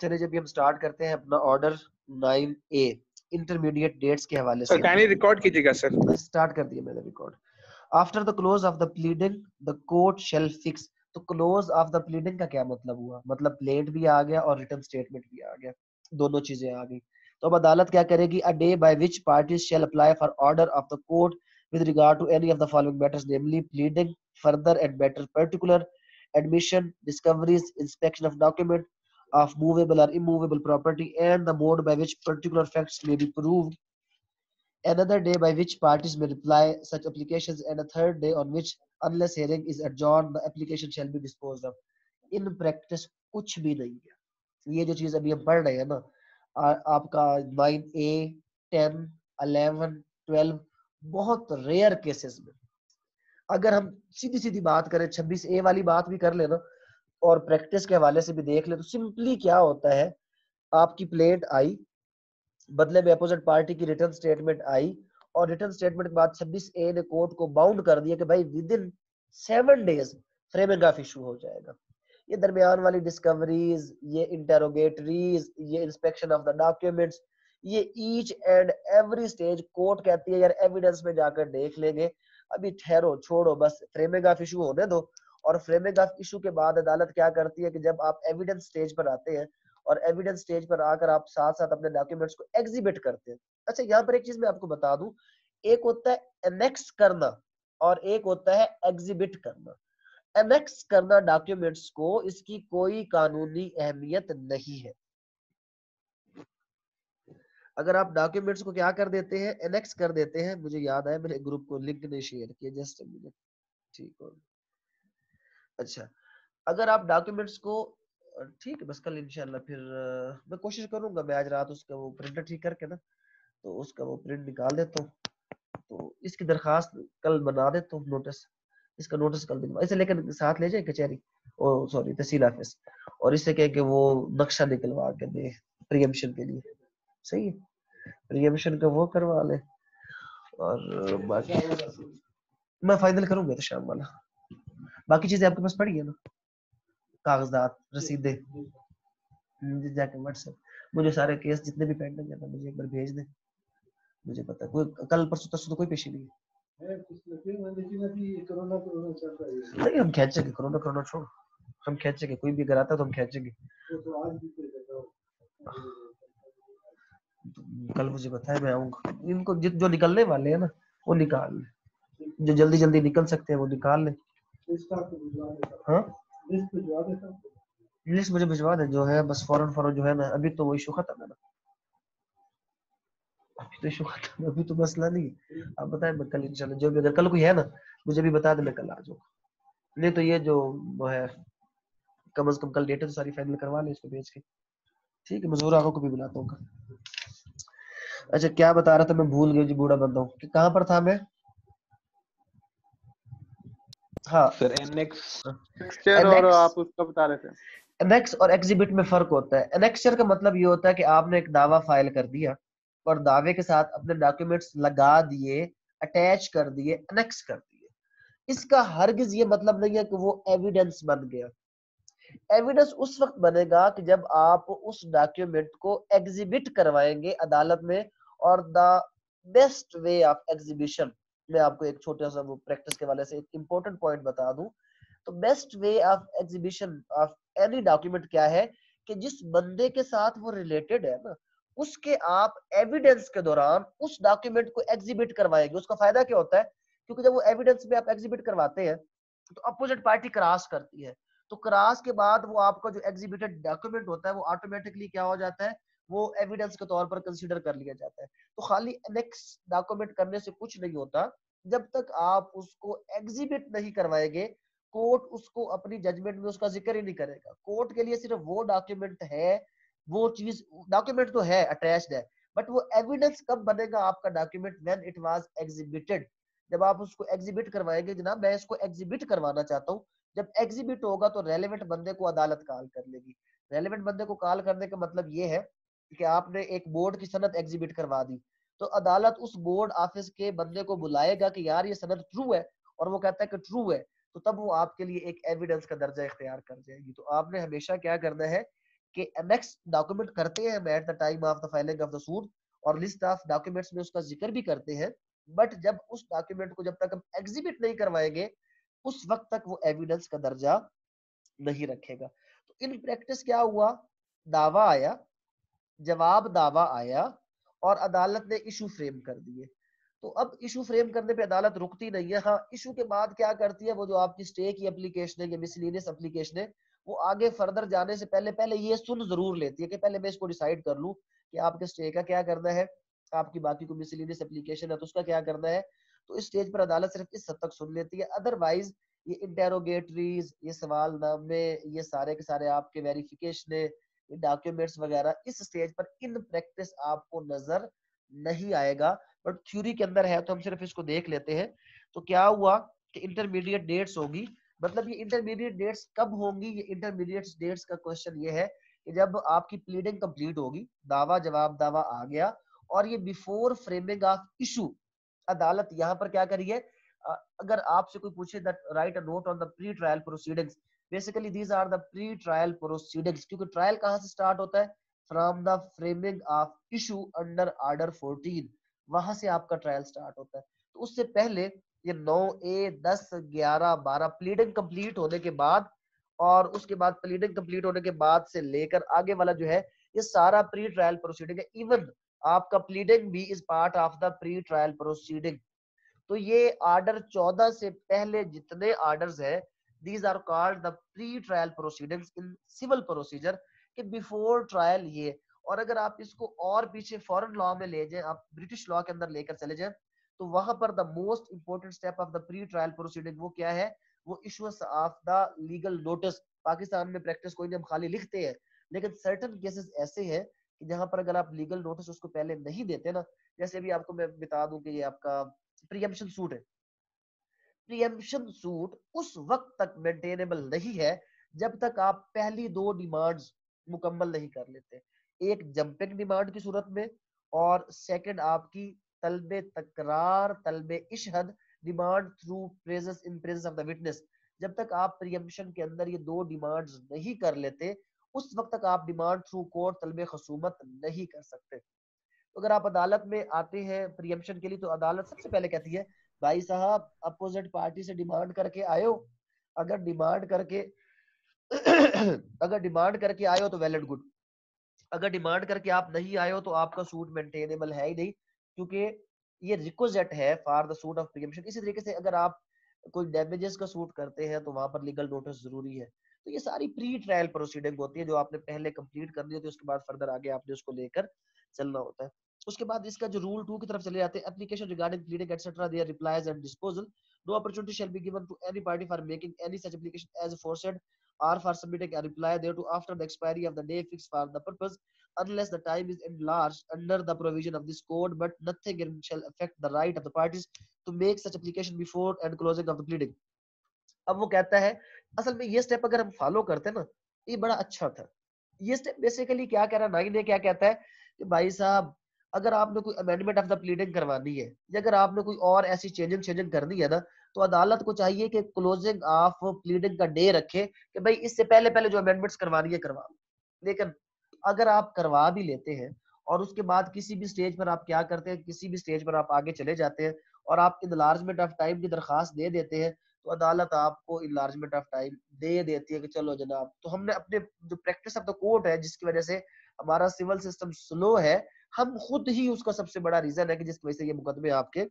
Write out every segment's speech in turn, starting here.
चलिए जब भी हम स्टार्ट करते हैं अपना ऑर्डर 9A इंटरमीडिएट डेट्स के हवाले सर से काइंडली रिकॉर्ड कीजिएगा सर। स्टार्ट कर दिया मैंने record. After the close of the pleading the court shell fix. तो क्लोज ऑफ द प्लीडिंग का क्या मतलब हुआ? मतलब प्लेट भी आ गया और रिटन स्टेटमेंट भी आ गया, दोनों चीजें आ गई। तो अब अदालत क्या करेगी? A day by which parties shall apply for order of the court with regard to any of the following matters, namely pleading further and better particular, admission, discoveries, inspection of document of movable or immovable property, and the mode by which particular facts may be proved. Another day by which parties may reply such applications, and a third day on which, unless hearing is adjourned, the application shall be disposed of. In practice कुछ भी नहीं है। ये जो चीज अभी हम पढ़ रहे हैं ना, आपका 9A 10 11 12 बहुत रेयर केसेस में, अगर हम सीधी सीधी बात करें 26A वाली बात भी कर लेना और प्रैक्टिस के हवाले से भी देख ले, तो सिंपली क्या होता है, आपकी प्लेट आई, बदले में अपोजिट पार्टी की रिटर्न स्टेटमेंट आई, और रिटर्न स्टेटमेंट के बाद 26A ने कोर्ट को बाउंड कर दिया कि भाई with in 7 days framing of issue हो जाएगा। ये दरमियान वाली डिस्कवरीज, ये इंटेरोगेटरीज, ये इंस्पेक्शन ऑफ द डॉक्यूमेंट्स, ये each and every stage court कहती है यार एविडेंस में जाकर देख लेंगे, अभी ठहरो छोड़ो, बस फ्रेमिंग ऑफ इशू होने दो। और फ्रेमिंग ऑफ इशू के बाद अदालत क्या करती है कि जब आप एविडेंस स्टेज पर आते हैं और एविडेंस स्टेज पर आकर आप साथ साथ अपने डॉक्यूमेंट्स को एग्जिबिट करते हैं। अच्छा यहाँ पर एक चीज मैं आपको बता दूं, एक होता है एनेक्स करना और एक होता है एग्जिबिट करना। एनेक्स करना डॉक्यूमेंट्स को, इसकी कोई कानूनी अहमियत नहीं है। अगर आप डॉक्यूमेंट्स को क्या कर देते हैं, एनेक्स कर देते हैं, मुझे याद आया मैंने ग्रुप को लिंक नहीं शेयर किया, जस्ट अ मिनट, ठीक हो। अच्छा, अगर आप डॉक्यूमेंट्स को, ठीक है बस कल इंशाल्लाह फिर मैं कोशिश करूंगा, मैं आज रात उसका वो प्रिंटर ठीक करके ना, तो उसका वो प्रिंट निकाल देता हूँ, तो इसकी दरखास्त कल बना देता हूँ, नोटिस, इसका नोटिस कल दिलवा, इसे लेकर साथ ले जाए कचहरी, ओ सॉरी तहसील ऑफिस, और इससे कह के वो नक्शा निकलवा के दे प्रीएम्पशन के लिए, सही है, प्रीएम्पशन का वो करवा ले। और बाकी मैं फाइनल करूंगा तो शाम वाला, बाकी चीजें आपके पास पड़ी है ना, कागजात, रसीदें, मुझे जाके व्हाट्सएप, मुझे सारे केस जितने भी पेंडिंग है ना मुझे एक बार भेज दे, मुझे पता है कोई कल परसों तरसों तो कोई पेशी नहीं है। नहीं हम खींचेंगे, कोरोना छोड़ो, हम खींचेंगे, कोई भी कराता तो हम खींचेंगे। कल मुझे बताया, मैं आऊंगा, इनको जो निकलने वाले हैं ना वो निकाल ले, जो जल्दी जल्दी निकल सकते हैं वो निकाल ले। हाँ लिस्ट मुझे भिजवा दे जो है, बस फौरन फौरन जो है ना, अभी तो वो इशू खत्म है ना, अभी तो इशू खत्म, अभी तो मसला नहीं है। आप बताएं, मैं कल इंशाल्लाह जो भी, अगर कल कोई है ना मुझे भी बता दे, मैं कल आ जाऊंगा। नहीं तो ये जो वो है, कम से कम कल डेट तो सारी फाइनल करवा ले इसको भेज के, ठीक है। मजूर आगा को भी बुलाता हूँ। अच्छा क्या बता रहा था, मैं भूल गया जी, बूढ़ा बंदा हूँ, कहाँ पर था मैं? हाँ सर एनेक्स्चर और आप उसका बता रहे थे। एनेक्स और एग्जिबिट में फर्क होता है। एनेक्सचर का मतलब ये होता है कि आपने एक दावा फाइल कर दिया और दावे के साथ अपने डॉक्यूमेंट्स लगा दिए, अटैच कर दिए, एनेक्स कर दिए। इसका हरगिज ये मतलब नहीं है कि वो एविडेंस बन गया। एविडेंस उस वक्त बनेगा कि जब आप उस डॉक्यूमेंट को एग्जिबिट करवाएंगे अदालत में। और the best way of exhibition, मैं आपको एक छोटा सा वो प्रैक्टिस के वाले से एक इंपॉर्टेंट पॉइंट बता दूं, तो best way of exhibition of any document क्या है कि जिस बंदे के साथ वो रिलेटेड है ना, उसके आप एविडेंस के दौरान उस डॉक्यूमेंट को एग्जिबिट करवाएंगे। उसका फायदा क्या होता है, क्योंकि जब वो एविडेंस में आप एग्जिबिट करवाते हैं तो अपोजिट पार्टी क्रॉस करती है, तो क्रॉस के बाद वो आपका जो एग्जिबिटेड डॉक्यूमेंट होता है वो ऑटोमेटिकली क्या हो जाता है, वो एविडेंस के तौर पर कंसीडर कर लिया जाता है। तो खाली एनेक्स डॉक्यूमेंट करने से कुछ नहीं होता, जब तक आप उसको एग्जिबिट नहीं करवाएंगे कोर्ट उसको अपनी जजमेंट में उसका जिक्र ही नहीं करेगा। कोर्ट के लिए सिर्फ वो डॉक्यूमेंट है, वो चीज, डॉक्यूमेंट तो है अटैच्ड है, बट वो एविडेंस कब बनेगा आपका document, when it was exhibited, जब आप उसको एग्जिबिट करवाएंगे, जनाब मैं इसको एग्जिबिट करवाना चाहता हूँ, जब एग्जिबिट होगा तो रेलेवेंट बंदे को अदालत कॉल कर लेगी। रेलेवेंट बंदे को कॉल करने का मतलब ये है कि आपने एक बोर्ड की सनद एग्जिबिट करवा दी, तो अदालत उस बोर्ड ऑफिस के बंदे को बुलाएगा कि यार ये सनद ट्रू है, और वो कहता है कि ट्रू है, तो तब वो आपके लिए एक एविडेंस का दर्जा इख्तियार कर जाएगी। तो आपने हमेशा क्या करना है कि एनेक्स डॉक्यूमेंट करते हैं at the time of the filing of the suit, और लिस्ट ऑफ डॉक्यूमेंट्स में उसका जिक्र भी करते हैं, बट जब उस डॉक्यूमेंट को जब तक हम एग्जिबिट नहीं करवाएंगे उस वक्त तक वो एविडेंस का दर्जा नहीं रखेगा। तो इन प्रैक्टिस क्या हुआ, दावा आया, जवाब दावा आया, और अदालत ने इशू फ्रेम कर दिए। तो अब इशू फ्रेम करने पे अदालत रुकती नहीं है। हाँ, इशू के बाद क्या करती है, वो जो आपकी स्टे की एप्लीकेशन है या मिसलेनियस एप्लीकेशन है, वो आगे फर्दर जाने से पहले पहले ये सुन जरूर लेती है कि पहले मैं इसको डिसाइड कर लूं कि आपके स्टे का क्या करना है, आपकी बाकी कोई मिसलेनियस एप्लीकेशन है तो उसका क्या करना है। तो इस स्टेज पर अदालत सिर्फ इस हद तक सुन लेती है, अदरवाइज ये इंटेरोगेटरीज, ये सवालनामे, ये सारे के सारे आपके वेरिफिकेशन, ये डॉक्यूमेंट्स वगैरह इस स्टेज पर इन प्रैक्टिस आपको नजर नहीं आएगा। बट थ्योरी के अंदर है तो हम सिर्फ इसको देख लेते हैं। तो क्या हुआ कि इंटरमीडिएट डेट्स होगी, मतलब ये इंटरमीडिएट डेट्स कब होंगी, ये इंटरमीडिएट डेट्स का क्वेश्चन ये है कि जब आपकी प्लीडिंग कंप्लीट होगी, दावा जवाब दावा आ गया, और ये बिफोर फ्रेमिंग ऑफ इशू, अदालत यहाँ पर क्या करिए, अगर आपसे कोई पूछे that right a note on the pre trial proceedings, basically these are the pre trial proceedings, क्योंकि ट्रायल कहाँ से स्टार्ट होता है, from the framing of issue under order 14, वहां से आपका ट्रायल स्टार्ट होता है। तो उससे पहले ये 9A 10 11 12 प्लीडिंग कंप्लीट होने के बाद, और उसके बाद प्लीडिंग कंप्लीट होने के बाद से लेकर आगे वाला जो है ये सारा प्री ट्रायल प्रोसीडिंग है। इवन आपका प्लीडिंग भी is part of the pre trial proceeding. तो ये ऑर्डर 14 से पहले जितने ऑर्डर्स है, these are called the pre trial proceedings in civil procedure, कि बिफोर ट्रायल ये। और अगर आप इसको और पीछे फॉरेन लॉ में ले जाए, आप ब्रिटिश लॉ के अंदर लेकर चले जाए, तो वहां पर the most important step of the pre trial proceeding वो क्या है, वो issuance of the legal notice. Pakistan में प्रैक्टिस कोई नहीं, हम खाली लिखते हैं, लेकिन सर्टेन केसेस ऐसे हैं कि जहां पर अगर आप लीगल नोटिस उसको पहले नहीं देते ना, जैसे भी आपको मैं बता दूं कि ये आपका प्रीएम्पशन सूट है, प्रीएम्पशन सूट उस वक्त तक मेंटेनेबल नहीं है जब तक आप पहली दो डिमांड्स मुकम्मल नहीं कर लेते, एक जंपिंग डिमांड की सूरत में, और सेकंड आपकी तलबे तकरार तलबे इशहद demand through presence in presence of the witness. जब तक आप प्रीएम्पशन के अंदर ये दो डिमांड्स नहीं कर लेते, उस वक्त तक आप डिमांड थ्रू कोर्ट तलबे खसूमत नहीं कर सकते। तो अगर आप अदालत में आते हैं प्रियम्पशन के लिए, तो अदालत सबसे पहले कहती है, भाई साहब अपोजिट पार्टी से डिमांड करके आयो, अगर डिमांड करके अगर डिमांड करके आयो तो वेल एंड गुड, अगर डिमांड करके आप नहीं आए हो तो आपका सूट मेंटेनेबल है ही नहीं, क्योंकि ये रिक्विजिट है for the suit of preemption. इसी तरीके से अगर आप कोई डैमेजेस का सूट करते हैं तो वहां पर लीगल नोटिस जरूरी है। तो ये सारी प्री ट्रायल प्रोसीडिंग होती है जो आपने पहले कंप्लीट करनी होती है, उसके बाद फर्दर आगे आपने उसको लेकर चलना होता है। उसके बाद इसका जो रूल 2 की तरफ चले जाते हैं, application regarding pleading etcetera their replies and disposal, no opportunity shall be given to any party for making any such application as aforesaid or for submitting a reply thereto after the expiry of the day fixed for the purpose, unless the time is enlarged under the provision of this code, but nothing shall affect the right of the parties to make such application before and closing of the pleading। अब वो कहता है, असल में ये step अगर हम follow करते ना, ये बड़ा अच्छा था। ये स्टेप बेसिकली क्या कह रहा है, नाइन ने क्या कहता है कि भाई साहब अगर आपने कोई अमेंडमेंट ऑफ द प्लीडिंग करवानी है, या अगर आपने कोई और ऐसी चेंजिंग चेंजिंग करनी है ना, तो अदालत को चाहिए कि क्लोजिंग ऑफ प्लीडिंग का डे रखे कि भाई इससे पहले पहले जो अमेंडमेंट्स करवानी है करवा लो। लेकिन अगर आप करवा भी लेते हैं और उसके बाद किसी भी स्टेज पर आप क्या करते हैं, किसी भी स्टेज पर आप आगे चले जाते हैं और आप इनलार्जमेंट ऑफ टाइम की दरखास्त दे देते हैं, तो अदालत आपको इनलार्जमेंट ऑफ टाइम दे देती है कि चलो जनाब। तो हमने अपने जो प्रैक्टिस ऑफ द कोर्ट है, जिसकी वजह से हमारा सिविल सिस्टम स्लो है, हम खुद ही उसका सबसे बड़ा रीजन है कि जिसकी वजह से ये मुकदमे आपके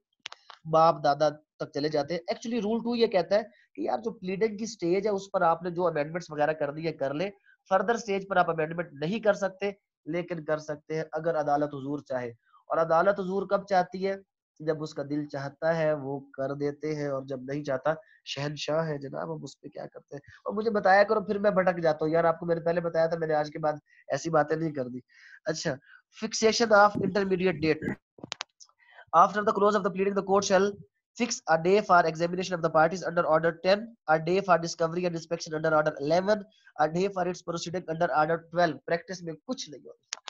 बाप दादा तक चले जाते हैं। एक्चुअली रूल 2 ये कहता है कि यार जो प्लीडिंग की स्टेज है उस पर आपने जो अमेंडमेंट्स वगैरह करनी है कर ले, फर्दर स्टेज पर आप अमेंडमेंट नहीं कर सकते, लेकिन कर सकते हैं अगर अदालत हुजूर चाहे। और अदालत हुजूर कब चाहती है, जब उसका दिल चाहता है वो कर देते हैं, और जब नहीं चाहता, शहनशाह है जनाब, हम उस पे क्या करते हैं। और मुझे बताया करो, फिर मैं भटक जाता हूँ यार, आपको मैंने पहले बताया था, मैंने आज के बाद ऐसी बातें नहीं कर दी। अच्छा, fixation of intermediate date. After the close of the pleading, the court shall fix a day for examination of the parties under Order 10, a day for discovery and inspection under Order 11, a day for its proceeding under Order 12। Practice में कुछ नहीं होता,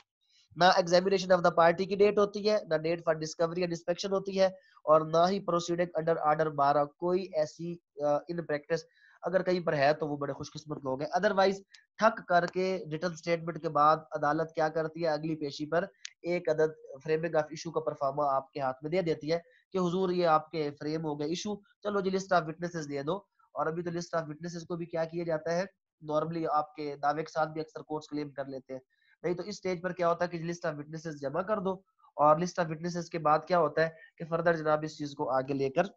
ना examination of the party की date होती है, ना date for discovery and inspection होती है, और ना ही प्रोसीडिंग अंडर ऑर्डर 12। कोई ऐसी इन प्रैक्टिस अगर कहीं पर है तो वो बड़े खुशकिस्मत लोग हैं। अदरवाइज ठक करके रिटर्न स्टेटमेंट के बाद अदालत क्या करती है, अगली पेशी पर एक अदद फ्रेमिंग ऑफ इशू का परफार्मा आपके हाथ में दे देती है कि हुजूर ये आपके फ्रेम हो गए इशू, चलो जी लिस्ट ऑफ विटनेसेस दे दो। और अभी तो लिस्ट ऑफ विटनेसेस को भी क्या किया जाता है, नॉर्मली आपके दावे के साथ भी अक्सर कोर्ट्स क्लेम कर लेते हैं। नहीं तो इस स्टेज पर क्या होता है कि लिस्ट ऑफ विटनेसेस जमा कर दो, और लिस्ट ऑफ विटनेसेस के बाद क्या होता है कि फर्दर जनाब इस चीज को आगे लेकर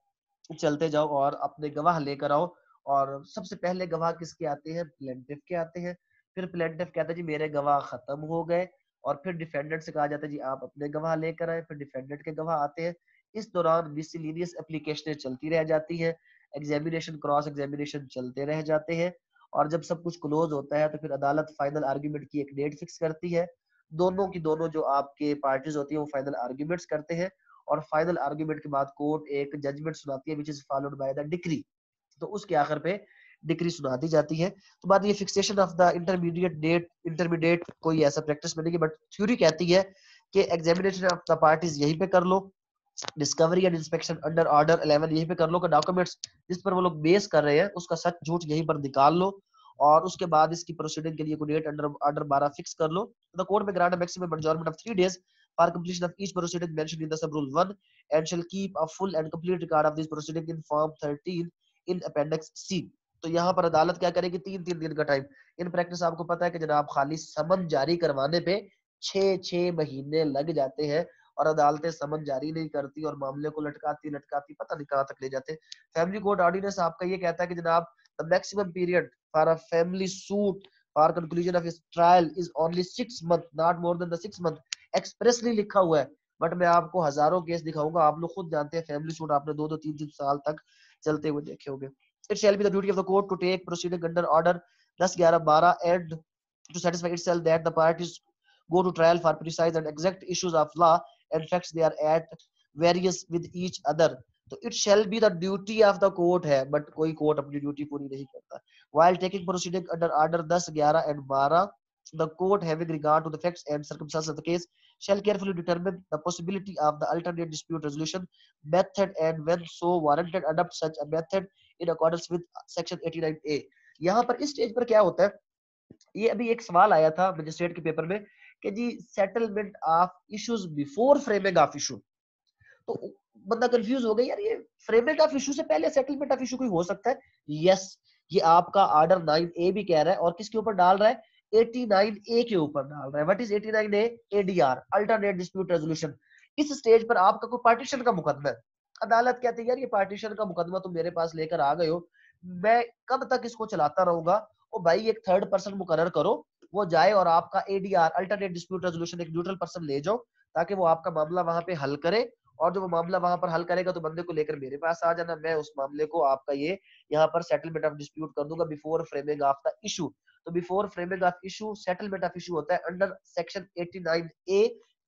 चलते जाओ और अपने गवाह लेकर आओ। और सबसे पहले गवाह किसके आते हैं, प्लेंटिफ के आते हैं। फिर प्लेंटिफ कहता है जी मेरे गवाह खत्म हो गए, और फिर डिफेंडेंट से कहा जाता है जी आप अपने गवाह लेकर आए, फिर डिफेंडेंट के गवाह आते हैं। इस दौरान मिसलिनियस एप्लीकेशनें चलती रह जाती है, एग्जामिनेशन क्रॉस एग्जामिनेशन चलते रह जाते हैं। और जब सब कुछ क्लोज होता है तो फिर अदालत फाइनल आर्ग्यूमेंट की एक डेट फिक्स करती है। दोनों की दोनों जो आपके पार्टीज होती है वो फाइनल आर्ग्यूमेंट्स करते हैं, और फाइनल आर्ग्यूमेंट के बाद कोर्ट एक जजमेंट सुनाती है which is followed by the decree. तो उसके आखिर पे डिक्री सुना दी जाती है। तो बात ये फिक्सेशन ऑफ द इंटरमीडिएट कोई ऐसा प्रैक्टिस में नहीं है, बट थ्योरी कहती है कि एग्जामिनेशन ऑफ द पार्टीज यहीं पे कर लो, discovery and inspection under order 11 यहीं पे कर लो, का डॉक्यूमेंट्स जिस पर वो लोग बेस कर रहे हैं उसका सच झूठ यहीं पर निकाल लो, और उसके बाद इसकी प्रोसीडिंग के लिए कोई डेट अंडर ऑर्डर 12 फिक्स कर लो। द कोर्ट में grant maximum adjournment of 3 days for completion of each proceeding mentioned in the sub rule 1 and shall keep a full and complete record of this proceeding in form 13 in appendix C। तो यहाँ पर अदालत क्या करेगी, 3 दिन का time. In practice आपको पता है कि जनाब खाली समन जारी करवाने पे 6 महीने लग जाते हैं, और अदालतें समन जारी नहीं करती और मामले को लटकाती लटकाती पता नहीं कहाँ तक ले जाते। फैमिली कोर्ट ऑर्डिनेंस आपका ये कहता है कि जनाब the maximum period for a family suit for conclusion of trial is only 6 months, not more then the 6 month। Expressly लिखा हुआ है, बट मैं आपको हजारों केस दिखाऊंगा, आप लोग खुद जानते हैं फैमिली सूट आपने 2-2 3-3 साल तक चलते हुए देखे होंगे। It shall be the duty of the court to take proceeding under order 10-11-12 and to satisfy itself that the parties go to trial for precise and exact issues of law and facts they are at various with each other। तो it shall be the duty of the court है, but कोई court अपनी duty पूरी नहीं करता। while taking proceeding under order 10, 11 and 12, the court having regard to the facts and circumstances of the case shall carefully determine the possibility of the alternate dispute resolution method and when so warranted adopt such a method in accordance with section 89A। यहाँ पर इस stage पर क्या होता है, ये अभी एक सवाल आया था मजिस्ट्रेट के पेपर में कि जी settlement of issues before framing of issue. तो बंदा कंफ्यूज हो गया, यार ये फ्रेमिंग ऑफ इशू से पहले सेटलमेंट ऑफ इशू कोई हो सकता है? यस, ये आपका ऑर्डर 9A भी कह रहा है, और किसके ऊपर डाल रहा है, 89A के ऊपर डाल रहा है। What is 89A? ADR, alternate dispute resolution. इस स्टेज पर आपका कोई पार्टीशन का मुकदमा है, अदालत कहती है यार ये पार्टीशन का मुकदमा तुम मेरे पास लेकर आ गए हो, मैं कब तक इसको चलाता रहूंगा? ओ भाई एक थर्ड पर्सन मुकर्रर करो, वो जाए और आपका ADR, अल्टरनेट डिस्प्यूट रेजोल्यूशन, एक न्यूट्रल पर्सन ले जाओ, ताकि वो आपका मामला वहां पे हल करे। और जब वो मामला वहां पर हल करेगा तो बंदे को लेकर मेरे पास आ जाना, मैं उस मामले को आपका ये यहाँ पर सेटलमेंट ऑफ डिस्प्यूट कर दूंगा before framing of the issue. तो before framing of issue settlement of issue होता है under section 89A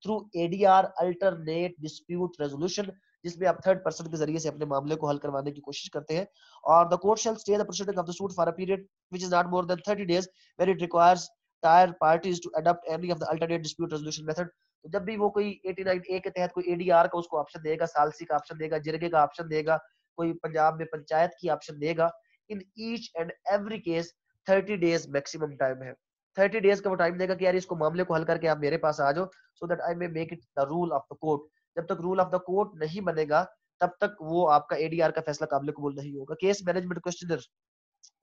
through ADR, alternate dispute resolution, जिसमें आप थर्ड पर्सन के जरिए से अपने मामले को हल करवाने की कोशिश करते हैं। और the court shall stay the proceeding of the suit for a period which is not more than 30 days when it requires tyre parties to adopt any of the alternate dispute resolution method. तो जब भी वो कोई 89A के तहत कोई ADR का उसको ऑप्शन देगा, सालसी का ऑप्शन देगा, जिरगे का ऑप्शन देगा, कोई पंजाब में पंचायत की ऑप्शन देगा, in each and every case 30 days maximum time है। 30 days का वो टाइम देगा कि यार इसको मामले को हल करके आप मेरे पास आ जाओ, so that I may make it the rule of the court. जब तक रूल ऑफ द कोर्ट नहीं बनेगा तब तक वो आपका ADR का फैसला काबिल कबूल नहीं होगा। Case management questioner,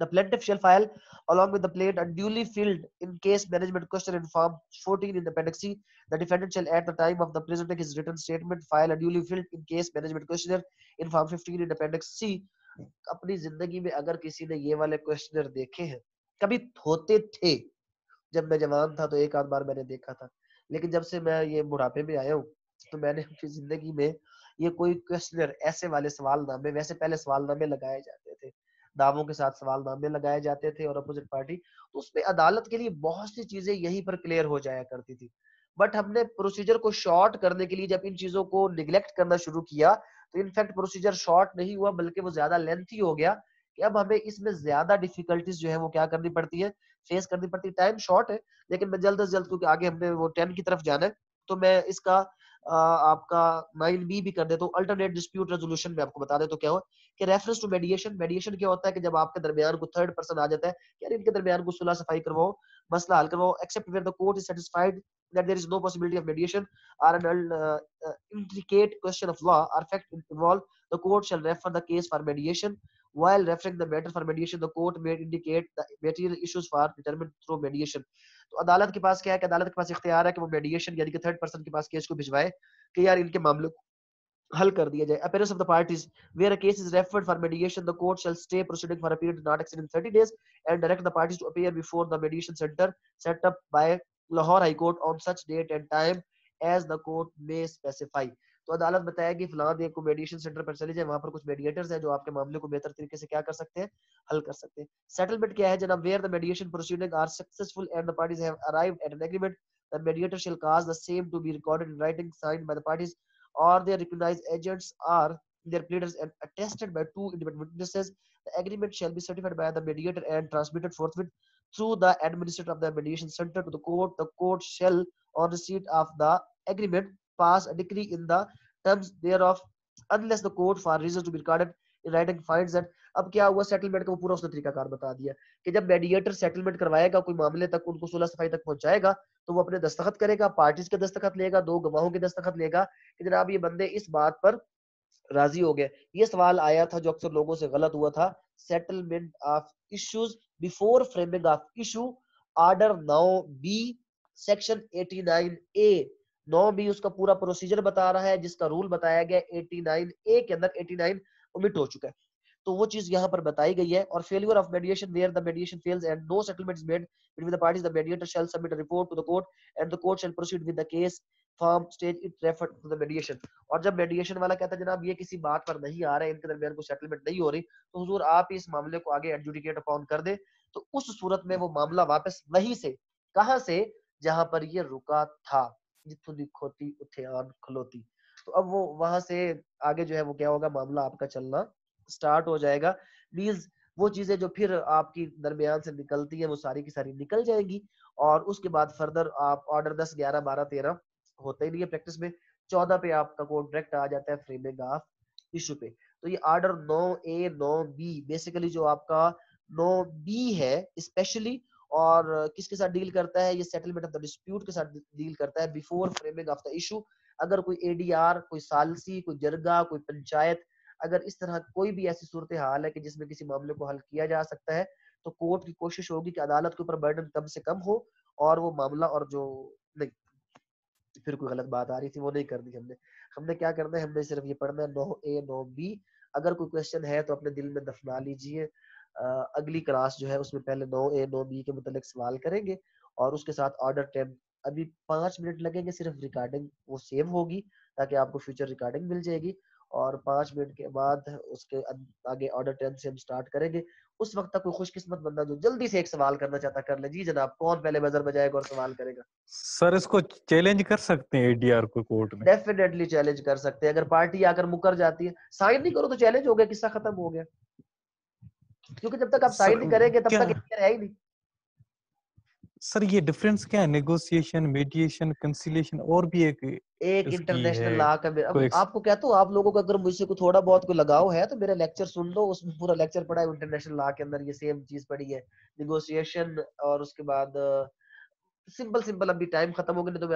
the plaintiff shall file along with the plaint and duly filled in case management question in form 14 in appendix C। The defendant shall at the time of the presenting his written statement file a duly filled in case management questionnaire in form 15 in appendix C। अपनी जिंदगी में अगर किसी ने ये वाले questionnaire देखे हैं, कभी होते थे, जब मैं जवान था तो एक आध बार मैंने देखा था, लेकिन जब से मैं ये बुढ़ापे में आया हूँ तो मैंने अपनी जिंदगी में ये कोई क्वेश्चनर ऐसे वाले सवालनामे, वैसे पहले सवालनामे लगाए जाते थे, दावों के साथ सवालनामे लगाए जाते थे और अपोजिट पार्टी, तो उसमें अदालत के लिए बहुत सी चीजें यहीं पर क्लियर हो जाया करती थी। बट हमने प्रोसीजर को शॉर्ट करने के लिए जब इन चीजों को निग्लेक्ट करना शुरू किया तो इनफैक्ट प्रोसीजर शॉर्ट नहीं हुआ बल्कि वो ज्यादा लेंथी हो गया, कि अब हमें इसमें ज्यादा डिफिकल्टीज जो है वो क्या करनी पड़ती है, फेस करनी पड़ती है। टाइम शॉर्ट है, लेकिन मैं जल्द से जल्द, क्योंकि आगे हमने वो 10 की तरफ जाना है, तो मैं इसका आपका 9B भी कर दे तो अल्टरनेट डिस्प्यूट रेजोल्यूशन में आपको बता दे तो क्या हो कि रेफरेंस टू मेडिएशन, मेडिएशन क्या होता है कि जब आपके दरमियान को थर्ड पर्सन आ जाता है कि यार इनके दरमियान को सुलह सफाई करवाओ, मसला हल करवाओ, except where the court is satisfied that there is no possibility of mediation or an intricate question of law or fact involved, the court shall refer the case for mediation. While referring the matter for mediation, the court may indicate the material issues for determined through mediation. तो अदालत के पास क्या है कि अदालत के पास इख्तियार है कि वो मेडिएशन यानी कि थर्ड पर्सन के पास केस को भिजवाए कि यार इनके मामले को हल कर दिया जाए. Appearance of the parties, where a case is referred for mediation, the court shall stay proceeding for a period not exceeding 30 days and direct the parties to appear before the mediation center set up by Lahore High Court on such date and time as the court may specify. तो अदालत बताएगी फलां दिन को mediation centre पर चले जाए, वहां पर कुछ मेडिएटर्स हैं जो आपके मामले को बेहतर तरीके से क्या कर सकते हैं, हल कर सकते हैं. सेटलमेंट क्या है जनाब? Where the mediation proceeding are successful and the parties have arrived at an agreement, the mediator shall cause the same to be recorded in writing signed by the parties or their recognized agents or their pleaders and attested by two independent witnesses. The agreement shall be certified by the mediator and transmitted forthwith through the administrator of the mediation center to the court. The court shall, on receipt of the agreement, pass a decree in the terms thereof, unless the court, for reasons to be recorded in writing, finds that. अब क्या हुआ settlement का वो पूरा उसने तरीकाकार बता दिया कि जब मेडिएटर सेटलमेंट करवाएगा, कोई मामले तक उनको सुलह सफाई तक पहुंचाएगा, तो वो अपने दस्तखत करेगा, पार्टीज के दस्तखत लेगा, दो गवाहों के दस्तखत लेगा कि जनाब ये बंदे इस बात पर राजी हो गए. ये सवाल आया था जो अक्सर लोगों से गलत हुआ था, settlement of issues before framing of issue, order 9B section 89A. 9B उसका पूरा प्रोसीजर बता रहा है, जिसका रूल बताया गया 89A के अंदर. 89 ओमिट हो चुका है, तो वो चीज यहाँ पर बताई गई है. और failure of mediation, where the mediation fails and no settlement is made between the parties, the mediator shall submit a report to the court and the court shall proceed with the case from stage it referred to the mediation. और जब मेडिएशन वाला कहता है जनाब ये किसी बात पर नहीं आ रहा है, इनके दरमियान कोई सेटलमेंट नहीं हो रही, तो हुजूर आप इस मामले को आगे एडजुडिकेट अपॉन कर दे, तो उस सूरत में वो मामला वापस वहीं से, कहां से, जहां पर ये रुका था, जिथों दी खोती उथे आन खलोती, तो अब वो वहां से आगे जो है वो क्या होगा, मामला आपका चलना स्टार्ट हो जाएगा. मींस वो चीजें जो फिर आपकी दरमियान से निकलती है वो सारी की सारी निकल जाएंगी. और उसके बाद फर्दर आप ऑर्डर 10, 11, 12, 13 होता ही नहीं है प्रैक्टिस में. 14 पे आपका कोड डायरेक्ट आ जाता है फ्रेमिंग ऑफ इशू पे. तो ये ऑर्डर 9A 9B बेसिकली जो आपका 9B है स्पेशली, और किसके साथ डील करता है, ये सेटलमेंट ऑफ द डिस्प्यूट के साथ डील करता है before framing of the issue. अगर कोई एडीआर, कोई सालसी, कोई जरगा, कोई पंचायत, अगर इस तरह कोई भी ऐसी सूरत हाल है कि जिसमें किसी मामले को हल किया जा सकता है, तो कोर्ट की कोशिश होगी कि अदालत के ऊपर बर्डन कम से कम हो और वो मामला, और जो नहीं फिर कोई गलत बात आ रही थी वो नहीं करनी हमने. हमने क्या करना है, हमने सिर्फ ये पढ़ना है 9A 9B. अगर कोई क्वेश्चन है तो अपने दिल में दफना लीजिए. अगली क्लास जो है उसमें पहले 9A 9B के मुतालिक सवाल करेंगे और उसके साथ ऑर्डर 10. अभी 5 मिनट लगेंगे सिर्फ, रिकॉर्डिंग वो सेव होगी ताकि आपको फ्यूचर रिकॉर्डिंग मिल जाएगी. और 5 मिनट के बाद उसके आगे ऑर्डर 10 से हम स्टार्ट करेंगे. उस वक्त तक कोई खुशकिस्मत बंदा जो जल्दी से एक सवाल करना चाहता कर ले. जी जनाब, कौन पहले बजर बजाएगा और सवाल करेगा? सर इसको चैलेंज कर सकते हैं एडीआर को कोर्ट में? डेफिनेटली चैलेंज कर सकते हैं. अगर पार्टी आकर मुकर जाती है, साइन नहीं करो तो चैलेंज हो गया, किस्सा खत्म हो गया. क्योंकि जब तक आप साइन नहीं करेंगे तब तक एडीआर है ही नहीं. सर ये डिफरेंस क्या है, नेगोशिएशन, मीडिएशन, कंसिलिएशन, और भी एक इंटरनेशनल लॉ का. अब आपको कहता हूँ, आप लोगों को अगर मुझसे को थोड़ा बहुत कोई लगाव है तो मेरा लेक्चर सुन लो, उसमें पूरा लेक्चर पढ़ा है इंटरनेशनल लॉ के अंदर. ये सेम चीज पढ़ी है, नेगोशिएशन, और उसके बाद सिंपल सिंपल. अभी टाइम खत्म हो गया, नहीं तो